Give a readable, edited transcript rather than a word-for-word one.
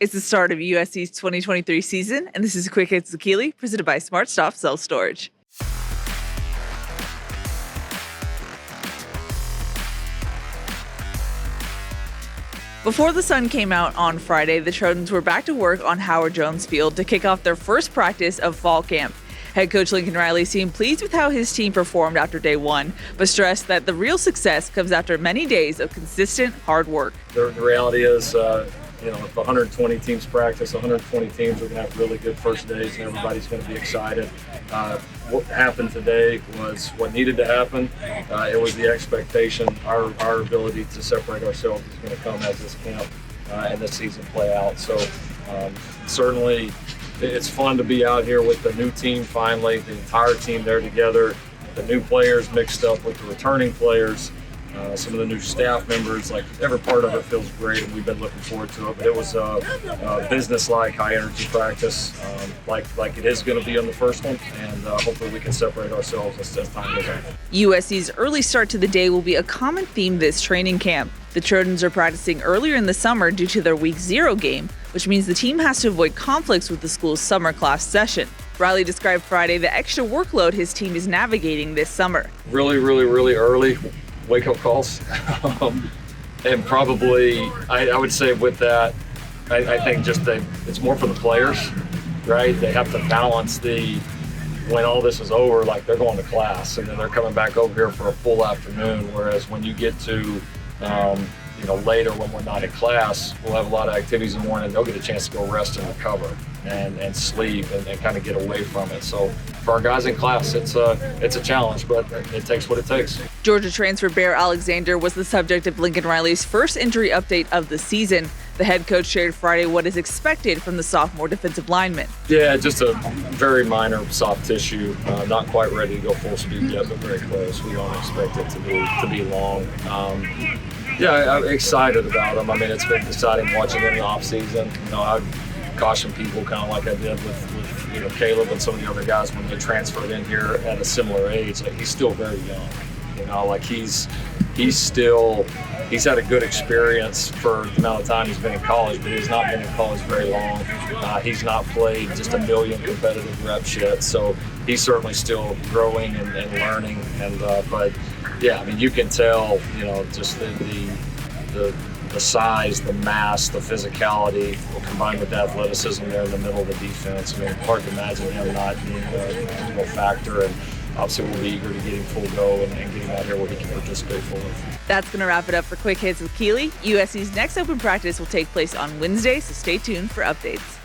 It's the start of USC's 2023 season, and this is Quick Hits with Keely, presented by SmartStop Self Storage. Before the sun came out on Friday, the Trojans were back to work on Howard Jones Field to kick off their first practice of fall camp. Head coach Lincoln Riley seemed pleased with how his team performed after day one, but stressed that the real success comes after many days of consistent hard work. The reality is, if 120 teams practice, 120 teams are going to have really good first days, and everybody's going to be excited. What happened today was what needed to happen. It was the expectation. Our ability to separate ourselves is going to come as this camp and this season play out. So certainly it's fun to be out here with the new team finally, the entire team there together, the new players mixed up with the returning players. Some of the new staff members, like every part of it feels great, and we've been looking forward to it. But it was a business-like, high-energy practice, like it is going to be on the first one, and hopefully we can separate ourselves as time goes on. USC's early start to the day will be a common theme this training camp. The Trojans are practicing earlier in the summer due to their Week 0 game, which means the team has to avoid conflicts with the school's summer class session. Riley described Friday the extra workload his team is navigating this summer. Really, really, really early wake-up calls. And probably, I would say with that, I think it's more for the players, right? They have to balance when all this is over, like they're going to class and then they're coming back over here for a full afternoon, whereas when you get to later when we're not in class, we'll have a lot of activities in the morning. They'll get a chance to go rest and recover and sleep and kind of get away from it. So for our guys in class, it's a challenge, but it takes what it takes. Georgia transfer Bear Alexander was the subject of Lincoln Riley's first injury update of the season. The head coach shared Friday what is expected from the sophomore defensive lineman. Yeah, just a very minor soft tissue, not quite ready to go full speed yet, but very close. We don't expect it to be long. I'm excited about him. I mean, it's been exciting watching him in the offseason. I caution people kind of like I did with Caleb and some of the other guys when they transferred in here at a similar age. Like, he's still very young. He's had a good experience for the amount of time he's been in college, but he's not been in college very long. He's not played just a million competitive reps yet, so he's certainly still growing and learning. But yeah, I mean, you can tell, just the size, the mass, the physicality, combined with the athleticism there in the middle of the defense. I mean, hard to imagine him not being a real factor. And obviously, we'll be eager to get him full go and get him out here where he can participate fully. That's going to wrap it up for Quick Hits with Keely. USC's next open practice will take place on Wednesday, so stay tuned for updates.